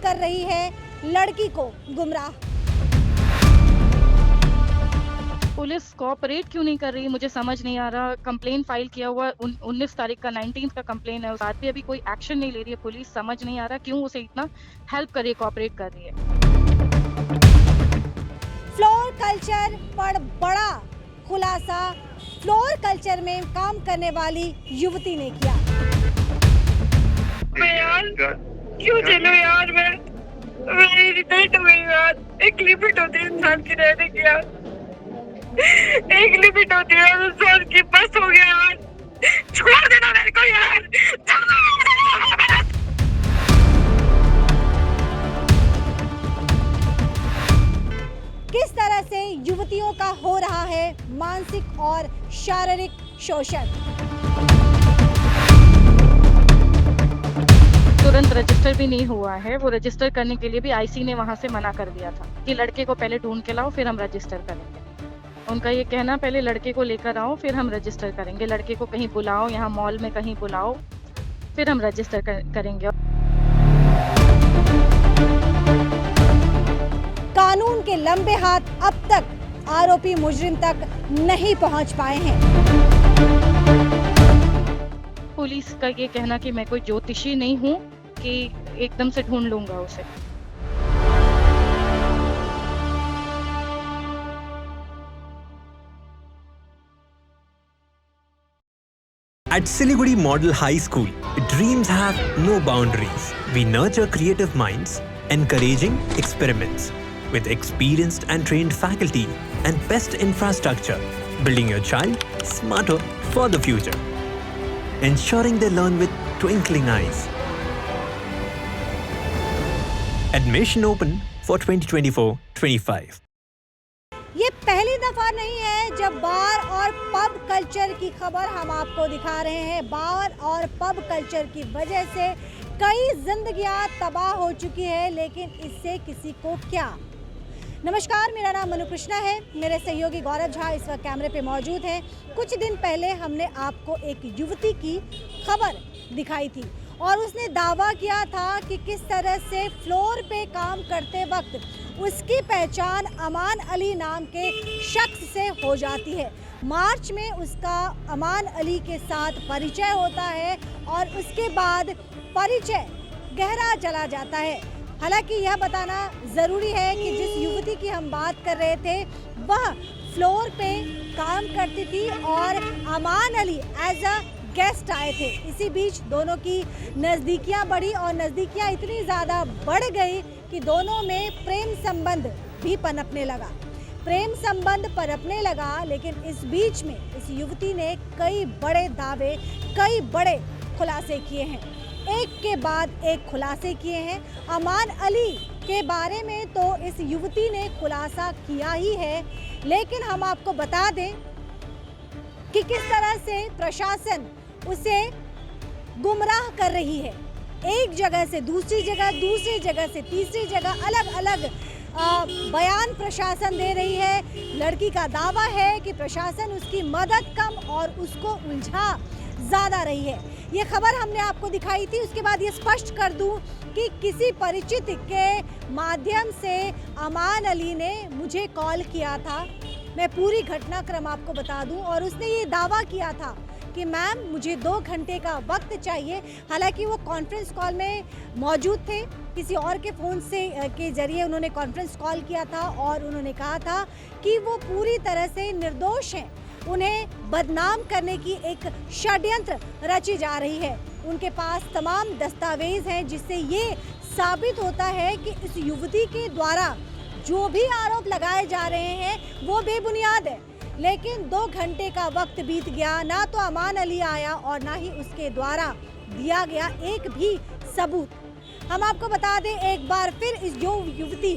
कर रही है लड़की को गुमराह। पुलिस कोऑपरेट क्यों नहीं कर रही, मुझे समझ नहीं आ रहा। कंप्लेन फाइल किया हुआ 19 तारीख का, 19 का कंप्लेन है, उस बात पे अभी कोई एक्शन नहीं ले रही है पुलिस। समझ नहीं आ रहा क्यों उसे इतना हेल्प कर रही है, कोऑपरेट कर रही है। फ्लोर कल्चर पर बड़ा खुलासा फ्लोर कल्चर में काम करने वाली युवती ने किया। मैं यार क्यों चलूं यार, मैं इरिटेट हो गई यार। एक लिमिट होती है इंसान की रहने की यार, एक लिमिट होती है इंसान की। बस हो गया यार, छोड़ देना मेरे को यार। किस तरह से युवतियों का हो रहा है मानसिक और शारीरिक शोषण। तुरंत रजिस्टर भी नहीं हुआ है, वो रजिस्टर करने के लिए भी आईसी ने वहां से मना कर दिया था कि लड़के को पहले ढूंढ के लाओ फिर हम रजिस्टर करेंगे। उनका ये कहना, पहले लड़के को लेकर आओ फिर हम रजिस्टर करेंगे, लड़के को कहीं बुलाओ, यहाँ मॉल में कहीं बुलाओ, फिर हम रजिस्टर करेंगे। कानून के लंबे हाथ अब तक आरोपी मुजरिम तक नहीं पहुंच पाए हैं। पुलिस का ये कहना कि मैं कोई ज्योतिषी नहीं हूँ कि एकदम से ढूंढ लूंगा उसे। At Siliguri Model High School, dreams have no boundaries. We nurture creative minds, encouraging experiments. With experienced and trained faculty and best infrastructure, building your child smarter for the future. Ensuring they learn with twinkling eyes. Admission open for 2024-25. ये पहली दफा नहीं है जब बार और pub culture की खबर हम आपको दिखा रहे हैं। बार और पब कल्चर की वजह से कई जिंदगियां तबाह हो चुकी है, लेकिन इससे किसी को क्या। नमस्कार, मेरा नाम मनु कृष्णा है। मेरे सहयोगी गौरव झा इस वक्त कैमरे पे मौजूद हैं। कुछ दिन पहले हमने आपको एक युवती की खबर दिखाई थी और उसने दावा किया था कि किस तरह से फ्लोर पे काम करते वक्त उसकी पहचान अमान अली नाम के शख्स से हो जाती है। मार्च में उसका अमान अली के साथ परिचय होता है और उसके बाद परिचय गहरा चला जाता है। हालांकि यह बताना ज़रूरी है कि जिस युवती की हम बात कर रहे थे वह फ्लोर पे काम करती थी और अमान अली एज अ गेस्ट आए थे। इसी बीच दोनों की नज़दीकियां बढ़ी और नज़दीकियां इतनी ज़्यादा बढ़ गई कि दोनों में प्रेम संबंध भी पनपने लगा। प्रेम संबंध पनपने लगा, लेकिन इस बीच में इस युवती ने कई बड़े दावे, कई बड़े खुलासे किए हैं। एक के बाद एक खुलासे किए हैं। अमान अली के बारे में तो इस युवती ने खुलासा किया ही है, लेकिन हम आपको बता दें कि किस तरह से प्रशासन उसे गुमराह कर रही है। एक जगह से दूसरी जगह, दूसरी जगह से तीसरी जगह अलग अलग बयान प्रशासन दे रही है। लड़की का दावा है कि प्रशासन उसकी मदद कम और उसको उलझा ज़्यादा रही है। ये खबर हमने आपको दिखाई थी। उसके बाद ये स्पष्ट कर दूं कि किसी परिचित के माध्यम से अमान अली ने मुझे कॉल किया था। मैं पूरी घटनाक्रम आपको बता दूं और उसने ये दावा किया था कि मैम मुझे 2 घंटे का वक्त चाहिए। हालांकि वो कॉन्फ्रेंस कॉल में मौजूद थे, किसी और के फ़ोन से के ज़रिए उन्होंने कॉन्फ्रेंस कॉल किया था और उन्होंने कहा था कि वो पूरी तरह से निर्दोष हैं। उन्हें बदनाम करने की एक षड्यंत्र रची जा रही है। उनके पास तमाम दस्तावेज हैं जिससे ये साबित होता है कि इस युवती के द्वारा जो भी आरोप लगाए जा रहे हैं वो बेबुनियाद है। लेकिन 2 घंटे का वक्त बीत गया, ना तो अमान अली आया और ना ही उसके द्वारा दिया गया एक भी सबूत। हम आपको बता दें एक बार फिर इस युवती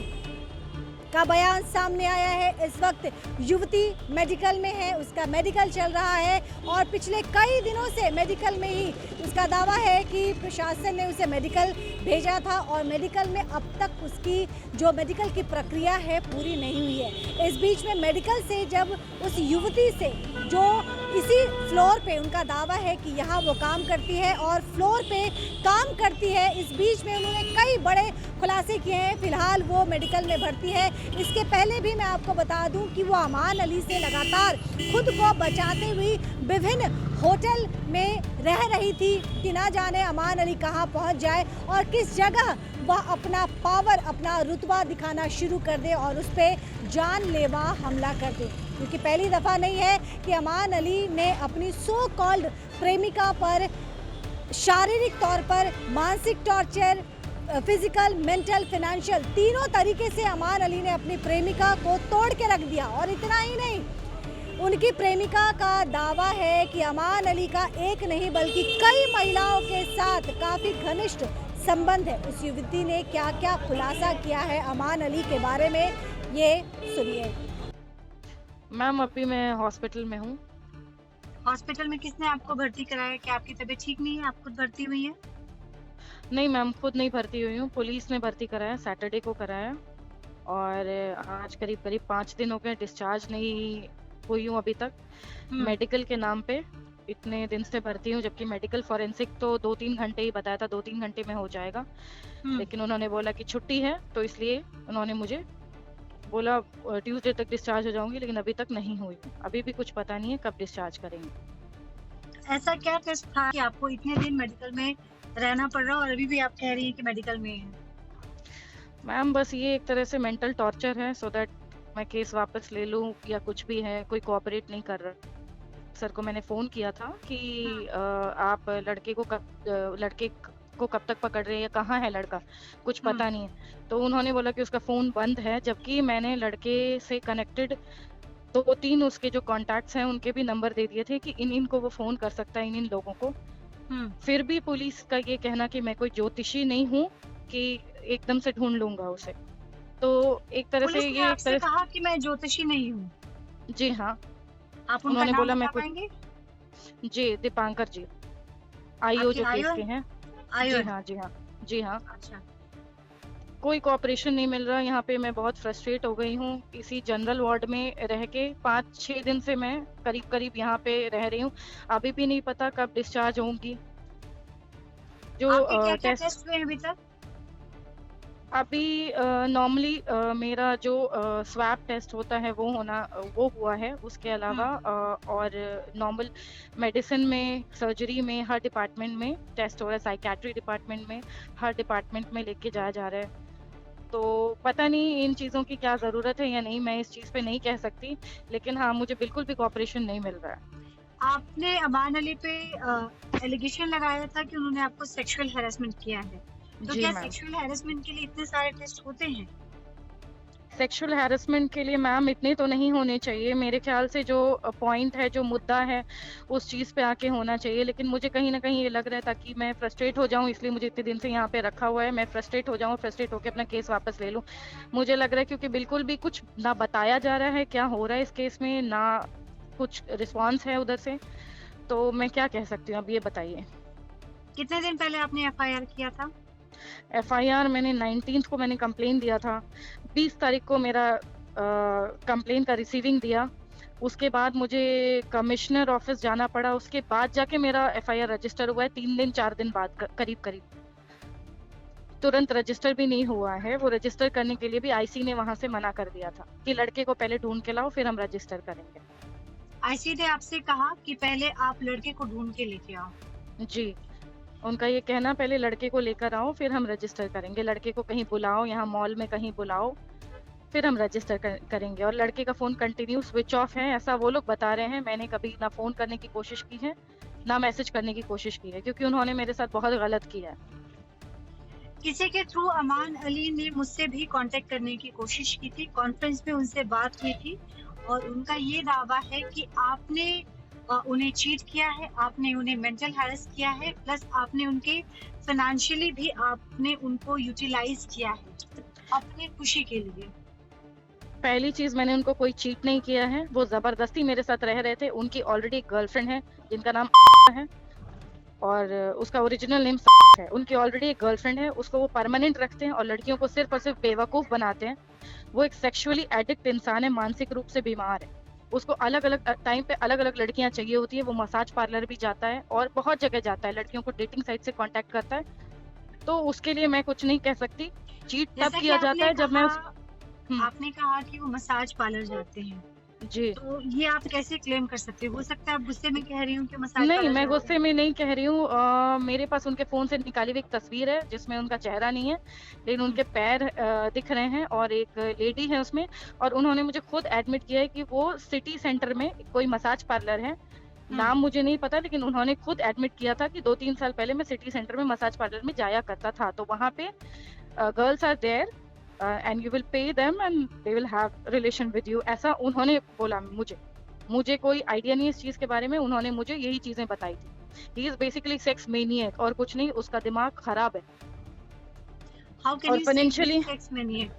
का बयान सामने आया है। इस वक्त युवती मेडिकल में है, उसका मेडिकल चल रहा है और पिछले कई दिनों से मेडिकल में ही उसका दावा है कि प्रशासन ने उसे मेडिकल भेजा था और मेडिकल में अब तक उसकी जो मेडिकल की प्रक्रिया है पूरी नहीं हुई है। इस बीच में मेडिकल से जब उस युवती से जो इसी फ्लोर पे उनका दावा है कि यहाँ वो काम करती है और फ्लोर पे काम करती है। इस बीच में उन्होंने कई बड़े खुलासे किए हैं। फिलहाल वो मेडिकल में भर्ती है। इसके पहले भी मैं आपको बता दूं कि वो अमान अली से लगातार खुद को बचाते हुए विभिन्न होटल में रह रही थी कि ना जाने अमान अली कहाँ पहुँच जाए और किस जगह वह अपना पावर, अपना रुतबा दिखाना शुरू कर दे और उस पर जानलेवा हमला कर दे। क्योंकि पहली दफ़ा नहीं है कि अमान अली ने अपनी सो कॉल्ड प्रेमिका पर शारीरिक तौर पर मानसिक टॉर्चर, फिजिकल, मेंटल, फाइनेंशियल तीनों तरीके से अमान अली ने अपनी प्रेमिका को तोड़ के रख दिया। और इतना ही नहीं, उनकी प्रेमिका का दावा है कि अमान अली का एक नहीं बल्कि कई महिलाओं के साथ काफ़ी घनिष्ठ संबंध है। उस युवती ने क्या क्या खुलासा किया है अमान अली के बारे में, ये सुनिए। मैम अभी मैं हॉस्पिटल में हूँ। हॉस्पिटल में किसने आपको भर्ती कराया? क्या आपकी तबीयत ठीक नहीं है, आप खुद भर्ती हुई हैं? नहीं मैम, खुद नहीं भर्ती हुई हूँ, पुलिस ने भर्ती कराया, सैटरडे को कराया और आज करीब करीब 5 दिन हो गए, डिस्चार्ज नहीं हुई हूँ अभी तक। मेडिकल के नाम पे इतने दिन से भर्ती हूँ, जबकि मेडिकल फॉरेंसिक तो 2-3 घंटे ही बताया था, 2-3 घंटे में हो जाएगा। लेकिन उन्होंने बोला कि छुट्टी है, तो इसलिए उन्होंने मुझे बोला ट्यूसडे तक डिस्चार्ज हो जाऊंगी, लेकिन अभी तक नहीं हुई। अभी भी कुछ पता नहीं है कब डिस्चार्ज करेंगे। ऐसा क्या टेस्ट था कि आपको इतने दिन मेडिकल में रहना पड़ रहा और अभी भी आप कह रही हैं कि मेडिकल में है? मैम बस ये एक तरह से मेंटल टॉर्चर है, सो दैट मैं केस वापस ले लूँ या कुछ भी है। कोई कोऑपरेट नहीं कर रहा। सर को मैंने फ़ोन किया था कि आप लड़के को कब तक पकड़ रहे हैं या कहाँ है लड़का, कुछ पता नहीं है। तो उन्होंने बोला कि उसका फ़ोन बंद है, जबकि मैंने लड़के से कनेक्टेड 2-3 उसके जो कॉन्टैक्ट्स हैं उनके भी नंबर दे दिए थे कि इन को वो फ़ोन कर सकता है, इन लोगों को। फिर भी पुलिस का ये कहना कि मैं कोई ज्योतिषी नहीं हूँ कि एकदम से ढूंढ लूंगा उसे। तो एक तरह से पुलिस ने आपसे कहा कि मैं ज्योतिषी नहीं हूँ? जी हाँ, आप उनका उन्होंने नाम बोला बता मैं पाएंगे? जी दीपांकर जी, आईओ जो केस के हैं। आयो जी हाँ, जी हाँ, जी हाँ। अच्छा, कोई कोऑपरेशन नहीं मिल रहा यहाँ पे। मैं बहुत फ्रस्ट्रेट हो गई हूँ। इसी जनरल वार्ड में रह के 5-6 दिन से मैं करीब यहाँ पे रह रही हूँ। अभी भी नहीं पता कब डिस्चार्ज होंगी। जो आपके क्या-क्या टेस्ट टेस्ट हुए हैं अभी तक? अभी नॉर्मली मेरा जो स्वैब टेस्ट होता है वो हुआ है। उसके अलावा और नॉर्मल मेडिसिन में, सर्जरी में, हर डिपार्टमेंट में टेस्ट हो रहा है। साइकेट्री डिपार्टमेंट में, हर डिपार्टमेंट में लेके जाया जा रहा है। तो पता नहीं इन चीज़ों की क्या ज़रूरत है या नहीं, मैं इस चीज़ पे नहीं कह सकती। लेकिन हाँ, मुझे बिल्कुल भी कोऑपरेशन नहीं मिल रहा है। आपने अमान अली पे एलिगेशन लगाया था कि उन्होंने आपको सेक्सुअल हैरेसमेंट किया है। तो जी क्या मैम। सेक्सुअल हैरेसमेंट के लिए इतने सारे टेस्ट होते हैं? सेक्सुअल हैरेसमेंट के लिए मैम इतने तो नहीं होने चाहिए। मेरे ख्याल से जो पॉइंट है, जो मुद्दा है, उस चीज़ पे आके होना चाहिए। लेकिन मुझे कहीं ना कहीं ये लग रहा था कि मैं फ्रस्ट्रेट हो जाऊं, इसलिए मुझे इतने दिन से यहाँ पे रखा हुआ है। मैं फ्रस्ट्रेट हो जाऊं, फ्रस्ट्रेट होकर अपना केस वापस ले लूं। मुझे लग रहा है क्योंकि बिल्कुल भी कुछ ना बताया जा रहा है क्या हो रहा है इस केस में, ना कुछ रिस्पॉन्स है उधर से। तो मैं क्या कह सकती हूँ, अब ये बताइए। कितने दिन पहले आपने एफआईआर किया था? एफआईआर मैंने 19 को मैंने कंप्लेन दिया था। 20 तारीख को मेरा कंप्लेन का रिसीविंग दिया। उसके बाद मुझे कमिश्नर ऑफिस जाना पड़ा। उसके बाद जाके मेरा एफआईआर रजिस्टर हुआ है 3 दिन 4 दिन बाद करीब। तुरंत रजिस्टर भी नहीं हुआ है। वो रजिस्टर करने के लिए भी आईसी ने वहां से मना कर दिया था कि लड़के को पहले ढूंढ के लाओ, फिर हम रजिस्टर करेंगे। आईसी ने आपसे कहा कि पहले आप लड़के को ढूंढ के लेके आओ। जी, उनका ये कहना पहले लड़के को लेकर आओ, फिर हम रजिस्टर करेंगे। लड़के को कहीं बुलाओ, यहाँ मॉल में कहीं बुलाओ, फिर हम रजिस्टर करेंगे। और लड़के का फ़ोन कंटिन्यू स्विच ऑफ है, ऐसा वो लोग बता रहे हैं। मैंने कभी ना फ़ोन करने की कोशिश की है, ना मैसेज करने की कोशिश की है, क्योंकि उन्होंने मेरे साथ बहुत गलत किया है। किसी के थ्रू अमान अली ने मुझसे भी कांटेक्ट करने की कोशिश की थी, कॉन्फ्रेंस में उनसे बात हुई थी और उनका ये दावा है कि आपने उन्हें चीट किया है, आपने उन्हें मेंटल हैरेस किया है, प्लस आपने उनके फाइनेंशियली भी आपने उनको यूटिलाइज किया है अपनी खुशी के लिए। पहली चीज, मैंने उनको कोई चीट नहीं किया है। वो जबरदस्ती मेरे साथ रह रहे थे। उनकी ऑलरेडी एक गर्लफ्रेंड है जिनका नाम है और उसका ओरिजिनल नेम है। उनकी ऑलरेडी एक गर्लफ्रेंड है, उसको वो परमानेंट रखते हैं और लड़कियों को सिर्फ और सिर्फ बेवकूफ बनाते हैं। वो एक सेक्सुअली एडिक्ट इंसान है, मानसिक रूप से बीमार है। उसको अलग अलग टाइम पे अलग अलग लड़कियां चाहिए होती है, वो मसाज पार्लर भी जाता है और बहुत जगह जाता है, लड़कियों को डेटिंग साइट से कांटेक्ट करता है। तो उसके लिए मैं कुछ नहीं कह सकती। चीट तब जैसा कि किया जाता है जब मैं आपने कहा कि वो मसाज पार्लर जाते हैं, जी तो ये आप कैसे क्लेम कर सकते हो सकता है आप गुस्से में कह रही हूँ कि मसाज नहीं, पार्लर मैं जाते गुस्से हैं। में नहीं कह रही हूँ। मेरे पास उनके फ़ोन से निकाली हुई एक तस्वीर है जिसमें उनका चेहरा नहीं है, लेकिन उनके पैर दिख रहे हैं और एक लेडी है उसमें। और उन्होंने मुझे खुद एडमिट किया है कि वो सिटी सेंटर में कोई मसाज पार्लर है, नाम मुझे नहीं पता, लेकिन उन्होंने खुद एडमिट किया था कि 2-3 साल पहले मैं सिटी सेंटर में मसाज पार्लर में जाया करता था। तो वहाँ पे girls are there and you will pay them and they will have relation with you, ऐसा उन्होंने बोला मुझे। मुझे कोई आइडिया नहीं है इस चीज के बारे में, उन्होंने मुझे यही चीजें बताई थी। He is basically sex maniac और कुछ नहीं, उसका दिमाग खराब है। हाउ कैन और यू फाइनेंशियली सेक्स मैनिएक?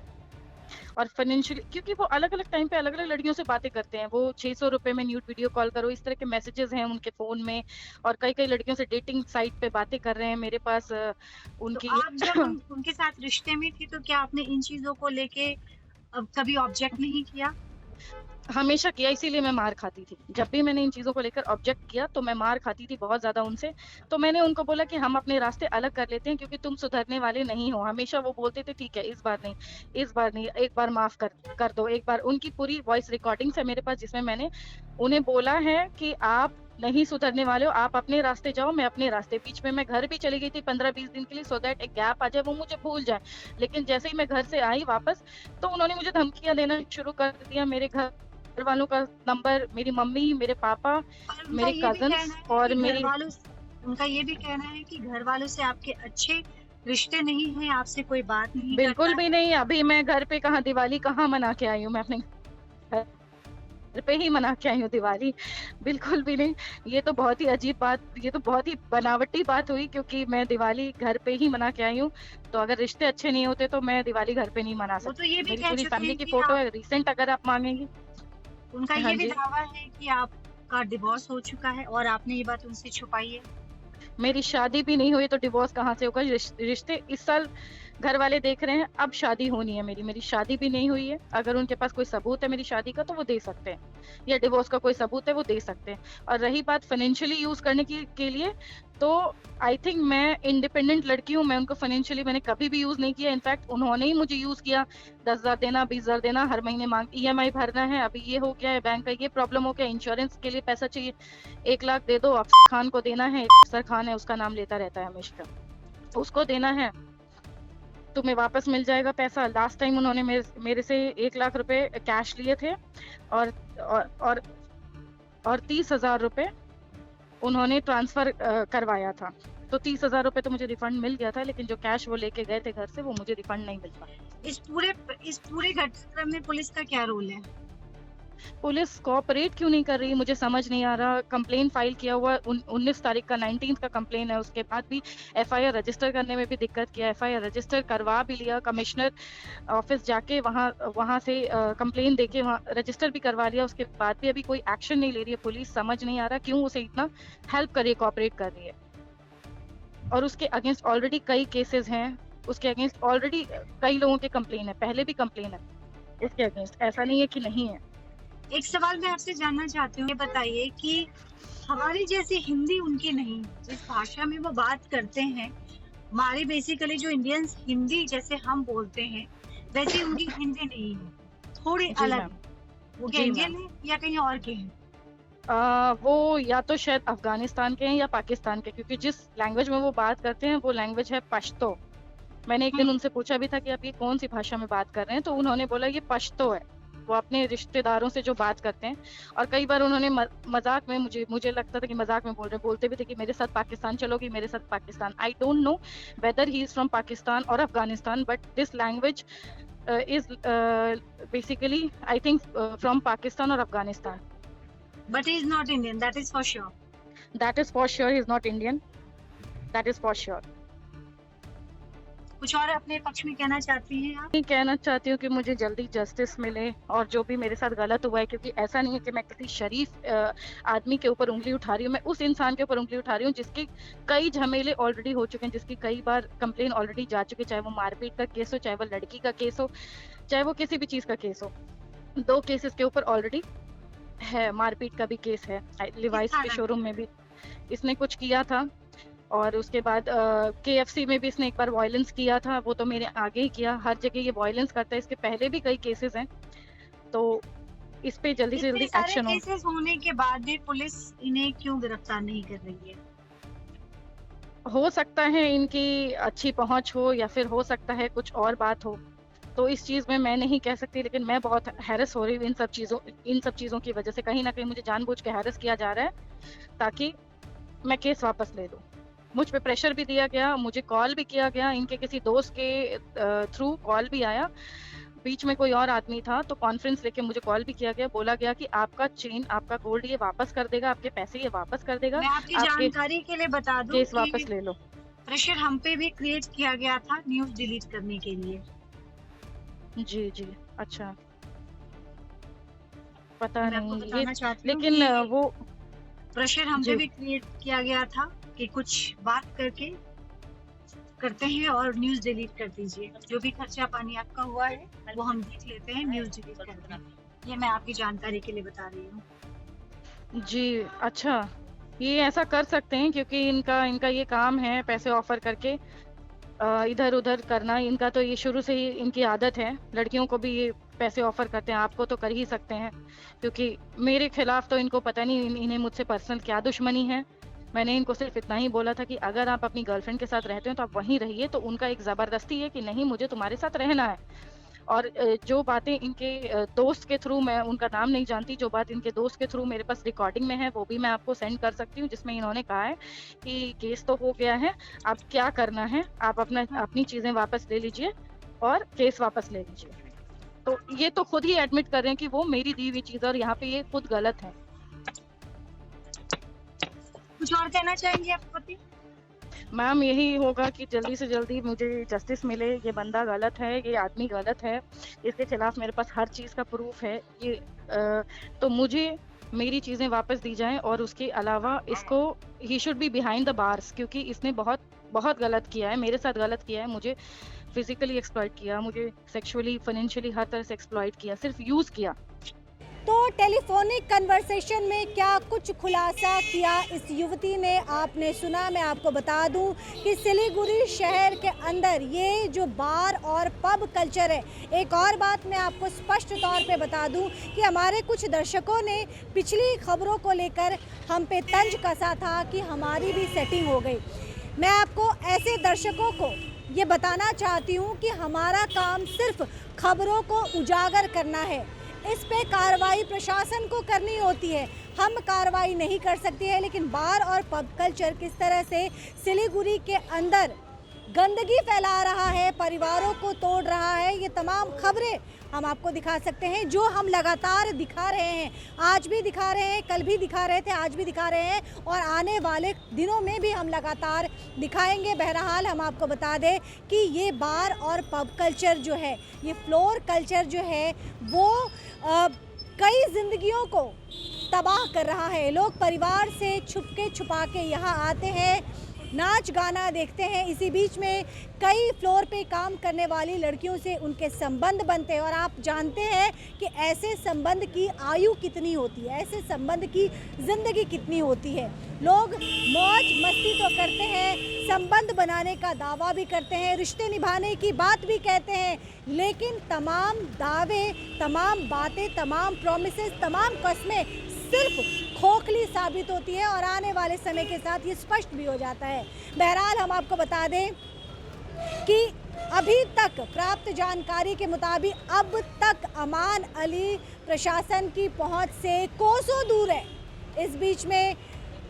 क्योंकि वो अलग अलग टाइम पे अलग अलग लड़कियों से बातें करते हैं। वो 600 रुपए में न्यूड वीडियो कॉल करो, इस तरह के मैसेजेस हैं उनके फोन में। और कई कई लड़कियों से डेटिंग साइट पे बातें कर रहे हैं मेरे पास तो उनकी आप जब उनके साथ रिश्ते में थी तो क्या आपने इन चीजों को लेके अब कभी ऑब्जेक्ट नहीं किया? हमेशा किया, इसीलिए मैं मार खाती थी। जब भी मैंने इन चीज़ों को लेकर ऑब्जेक्ट किया तो मैं मार खाती थी बहुत ज़्यादा उनसे। तो मैंने उनको बोला कि हम अपने रास्ते अलग कर लेते हैं क्योंकि तुम सुधरने वाले नहीं हो। हमेशा वो बोलते थे ठीक है इस बार नहीं, इस बार नहीं, एक बार माफ़ कर दो, एक बार। उनकी पूरी वॉइस रिकॉर्डिंग्स है मेरे पास जिसमें मैंने उन्हें बोला है कि आप नहीं सुधरने वाले हो, आप अपने रास्ते जाओ, मैं अपने रास्ते। बीच में मैं घर भी चली गई थी 15-20 दिन के लिए सो दैट एक गैप आ जाए, वो मुझे भूल जाए। लेकिन जैसे ही मैं घर से आई वापस तो उन्होंने मुझे धमकियाँ देना शुरू कर दिया। मेरे घर वालों का नंबर, मेरी मम्मी, मेरे पापा, और उनका मेरे ये भी कहना कजन्स है और कि मेरी उनका ये भी कहना है कि घर वालों से आपके अच्छे रिश्ते नहीं हैं, आपसे कोई बात नहीं करता बिल्कुल भी है। नहीं। अभी मैं घर पे कहाँ दिवाली कहाँ मना के आई हूँ, मैं अपने घर पे ही मना के आई हूँ दिवाली, बिल्कुल भी नहीं। ये तो बहुत ही अजीब बात, ये तो बहुत ही बनावटी बात हुई क्योंकि मैं दिवाली घर पे ही मना के आई हूँ। तो अगर रिश्ते अच्छे नहीं होते तो मैं दिवाली घर पे नहीं मना वो तो सकती। ये भी मेरी कह पूरी चुके फैमिली हैं की कि फोटो आप है रिसेंट, अगर आप मांगेंगी। उनका हाँ ये भी जी। दावा है कि आपका डिवोर्स हो चुका है और आपने ये बात उनसे छुपाई है। मेरी शादी भी नहीं हुई तो डिवोर्स कहाँ से होगा। रिश्ते इस साल घर वाले देख रहे हैं, अब शादी होनी है मेरी शादी भी नहीं हुई है। अगर उनके पास कोई सबूत है मेरी शादी का तो वो दे सकते हैं, या डिवोर्स का कोई सबूत है वो दे सकते हैं। और रही बात फाइनेंशियली यूज करने की के लिए, तो आई थिंक मैं इंडिपेंडेंट लड़की हूँ, मैं उनको फाइनेंशियली मैंने कभी भी यूज नहीं किया। इनफैक्ट उन्होंने ही मुझे यूज किया। 10,000 देना, 20,000 देना, हर महीने मांग, EMI भरना है, अभी ये हो गया है, बैंक का ये प्रॉब्लम हो गया, इंश्योरेंस के लिए पैसा चाहिए, 1 लाख दे दो, अफसर खान को देना है, अफसर खान है उसका नाम लेता रहता है हमेशा, उसको देना है, तुम्हें वापस मिल जाएगा पैसा। लास्ट टाइम उन्होंने मेरे से 1 लाख रुपए कैश लिए थे और और और, और 30,000 रुपए उन्होंने ट्रांसफर करवाया था। तो 30,000 रुपए तो मुझे रिफंड मिल गया था, लेकिन जो कैश वो लेके गए थे घर से वो मुझे रिफंड नहीं मिल पाया। इस पूरे घटनाक्रम में पुलिस का क्या रोल है? पुलिस कोऑपरेट क्यों नहीं कर रही मुझे समझ नहीं आ रहा। कंप्लेन फाइल किया हुआ 19 तारीख का, 19 का कंप्लेन है, उसके बाद भी FIR रजिस्टर करने में भी दिक्कत किया। FIR रजिस्टर करवा भी लिया, कमिश्नर ऑफिस जाके वहाँ से कंप्लेन देके वहाँ रजिस्टर भी करवा लिया, उसके बाद भी अभी कोई एक्शन नहीं ले रही है पुलिस। समझ नहीं आ रहा क्यों उसे इतना हेल्प कर रही है, कोऑपरेट कर रही है। और उसके अगेंस्ट ऑलरेडी कई केसेस हैं, उसके अगेंस्ट ऑलरेडी कई लोगों के कंप्लेन है, पहले भी कंप्लेन है उसके अगेंस्ट, ऐसा नहीं है कि नहीं है। एक सवाल मैं आपसे जानना चाहती हूँ, ये बताइए कि हमारी जैसी हिंदी उनकी नहीं, जिस भाषा में वो बात करते हैं, हमारे बेसिकली जो इंडियंस हिंदी जैसे हम बोलते हैं वैसे उनकी हिंदी नहीं है, थोड़ी जी अलग मैम। है। वो जी क्या इंडियन मैम। है या कहीं और के हैं? वो या तो शायद अफगानिस्तान के हैं या पाकिस्तान के, क्योंकि जिस लैंग्वेज में वो बात करते हैं वो लैंग्वेज है पश्तो। मैंने एक दिन उनसे पूछा भी था कि आप ये कौन सी भाषा में बात कर रहे हैं, तो उन्होंने बोला ये पश्तो है। वो अपने रिश्तेदारों से जो बात करते हैं, और कई बार उन्होंने मजाक में मुझे लगता था कि मजाक में बोलते भी थे कि मेरे साथ पाकिस्तान चलोगी, मेरे साथ Pakistan. I don't know whether he is from Pakistan और Afghanistan, but this language is basically I think from Pakistan और Afghanistan. But he is not Indian, that is for sure. That is for sure, he is not Indian. That is for sure. कुछ और अपने पक्ष में कहना चाहती हैं आप? मैं कहना चाहती हूँ कि मुझे जल्दी जस्टिस मिले, और जो भी मेरे साथ गलत हुआ है, क्योंकि ऐसा नहीं है कि मैं किसी शरीफ आदमी के ऊपर उंगली उठा रही हूँ, मैं उस इंसान के ऊपर उंगली उठा रही हूँ जिसके कई झमेले ऑलरेडी हो चुके हैं, जिसकी कई बार कंप्लेन ऑलरेडी जा चुकी है, चाहे वो मारपीट का केस हो, चाहे वो लड़की का केस हो, चाहे वो किसी भी चीज का केस हो। 2 केसेस के ऊपर ऑलरेडी है, मारपीट का भी केस है, लिवाइस के थाना शोरूम में भी इसने कुछ किया था। और उसके बाद KFC में भी इसने एक बार वायलेंस किया था, वो तो मेरे आगे ही किया। हर जगह ये वायलेंस करता है, इसके पहले भी कई केसेस हैं, तो इस पे जल्दी से इतने जल्दी सारे एक्शन हो। केसेस होने के बाद भी पुलिस इन्हें क्यों गिरफ्तार नहीं कर रही है? हो सकता है इनकी अच्छी पहुंच हो, या फिर हो सकता है कुछ और बात हो, तो इस चीज़ में मैं नहीं कह सकती। लेकिन मैं बहुत हैरस हो रही हूँ इन सब चीज़ों की वजह से। कहीं ना कहीं मुझे जानबूझ के हैरस किया जा रहा है ताकि मैं केस वापस ले लूँ। मुझ पे प्रेशर भी दिया गया, मुझे कॉल भी किया गया, इनके किसी दोस्त के थ्रू कॉल भी आया। बीच में कोई और आदमी था, तो कॉन्फ्रेंस लेके मुझे कॉल भी किया गया, बोला गया कि आपका चेन, आपका गोल्ड ये वापस कर देगा, आपके पैसे ये वापस कर देगा, मैं आपकी आपके जानकारी के लिए बता दूं केस वापस कि ले लो। प्रेशर हम पे भी क्रिएट किया गया था न्यूज डिलीट करने के लिए। जी जी, अच्छा, पता मैं आपको नहीं ये, बताना चाहती हूँ लेकिन कि वो प्रेशर हम पे जी भी क्रिएट किया गया था कि कुछ बात करके करते हैं और न्यूज डिलीट कर दीजिए, जो भी खर्चा पानी आपका हुआ है वो हम देख लेते हैं, न्यूज डिलीट करते हैं। ये मैं आपकी जानकारी के लिए बता रही हूँ। जी, अच्छा, ये ऐसा कर सकते हैं क्योंकि इनका ये काम है पैसे ऑफर करके इधर उधर करना। इनका तो ये शुरू से ही इनकी आदत है, लड़कियों को भी ये पैसे ऑफर करते हैं। आपको तो कर ही सकते हैं, क्योंकि मेरे खिलाफ तो इनको पता नहीं इन्हें मुझसे पर्सनल क्या दुश्मनी है। मैंने इनको सिर्फ इतना ही बोला था कि अगर आप अपनी गर्लफ्रेंड के साथ रहते हो तो आप वहीं रहिए, तो उनका एक ज़बरदस्ती है कि नहीं मुझे तुम्हारे साथ रहना है। और जो बातें इनके दोस्त के थ्रू, मैं उनका नाम नहीं जानती, जो बात इनके दोस्त के थ्रू मेरे पास रिकॉर्डिंग में है वो भी मैं आपको सेंड कर सकती हूँ, जिसमें इन्होंने कहा है कि केस तो हो गया है, अब क्या करना है, आप अपनी चीज़ें वापस ले लीजिए और केस वापस ले लीजिए। तो ये तो खुद ही एडमिट कर रहे हैं कि वो मेरी दी हुई चीज़, और यहाँ पे ये खुद गलत है। कुछ और कहना चाहेंगे आप पति? मैम यही होगा कि जल्दी से जल्दी मुझे जस्टिस मिले। ये बंदा गलत है, ये आदमी गलत है, इसके खिलाफ मेरे पास हर चीज़ का प्रूफ है। ये तो मुझे मेरी चीज़ें वापस दी जाएं, और उसके अलावा इसको he should be behind the bars, क्योंकि इसने बहुत बहुत गलत किया है, मेरे साथ गलत किया है। मुझे फिजिकली एक्सप्लॉइट किया, मुझे सेक्सुअली फाइनेंशियली हर तरह से एक्सप्लॉइट किया, सिर्फ यूज़ किया। तो टेलीफोनिक कन्वर्सेशन में क्या कुछ खुलासा किया इस युवती ने, आपने सुना। मैं आपको बता दूं कि सिलीगुड़ी शहर के अंदर ये जो बार और पब कल्चर है, एक और बात मैं आपको स्पष्ट तौर पे बता दूं कि हमारे कुछ दर्शकों ने पिछली खबरों को लेकर हम पे तंज कसा था कि हमारी भी सेटिंग हो गई। मैं आपको ऐसे दर्शकों को ये बताना चाहती हूँ कि हमारा काम सिर्फ खबरों को उजागर करना है, इस पे कार्रवाई प्रशासन को करनी होती है, हम कार्रवाई नहीं कर सकते हैं। लेकिन बार और पब कल्चर किस तरह से सिलीगुड़ी के अंदर गंदगी फैला रहा है, परिवारों को तोड़ रहा है, ये तमाम खबरें हम आपको दिखा सकते हैं, जो हम लगातार दिखा रहे हैं। आज भी दिखा रहे हैं, कल भी दिखा रहे थे, आज भी दिखा रहे हैं, और आने वाले दिनों में भी हम लगातार दिखाएंगे। बहरहाल हम आपको बता दें कि ये बार और पब कल्चर जो है, ये फ्लोर कल्चर जो है, वो कई जिंदगियों को तबाह कर रहा है। लोग परिवार से छुपके छुपा के यहाँ आते हैं, नाच गाना देखते हैं, इसी बीच में कई फ्लोर पे काम करने वाली लड़कियों से उनके संबंध बनते हैं। और आप जानते हैं कि ऐसे संबंध की आयु कितनी होती है, ऐसे संबंध की ज़िंदगी कितनी होती है। लोग मौज मस्ती तो करते हैं, संबंध बनाने का दावा भी करते हैं, रिश्ते निभाने की बात भी कहते हैं, लेकिन तमाम दावे, तमाम बातें, तमाम प्रॉमिसेस, तमाम कस्में सिर्फ खोखली साबित होती है, और आने वाले समय के साथ ये स्पष्ट भी हो जाता है। बहरहाल हम आपको बता दें कि अभी तक प्राप्त जानकारी के मुताबिक अब तक अमान अली प्रशासन की पहुंच से कोसों दूर है। इस बीच में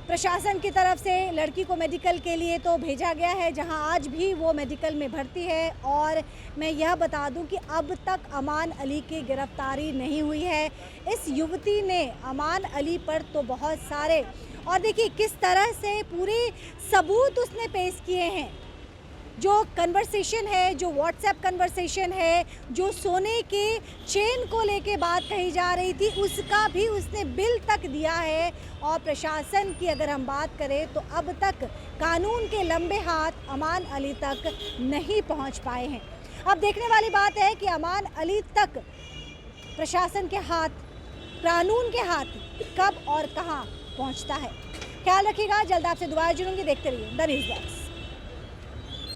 प्रशासन की तरफ से लड़की को मेडिकल के लिए तो भेजा गया है, जहां आज भी वो मेडिकल में भर्ती है। और मैं यह बता दूं कि अब तक अमान अली की गिरफ्तारी नहीं हुई है। इस युवती ने अमान अली पर तो बहुत सारे, और देखिए किस तरह से पूरे सबूत उसने पेश किए हैं। जो कन्वर्सेशन है, जो व्हाट्सएप कन्वर्सेशन है, जो सोने के चेन को लेके बात कही जा रही थी, उसका भी उसने बिल तक दिया है। और प्रशासन की अगर हम बात करें तो अब तक कानून के लंबे हाथ अमान अली तक नहीं पहुंच पाए हैं। अब देखने वाली बात है कि अमान अली तक प्रशासन के हाथ कानून के हाथ कब और कहां पहुंचता है। ख्याल रखिएगा, जल्द आपसे दोबारा जुड़ूंगी। देखते रहिए द न्यूज़ बॉक्स।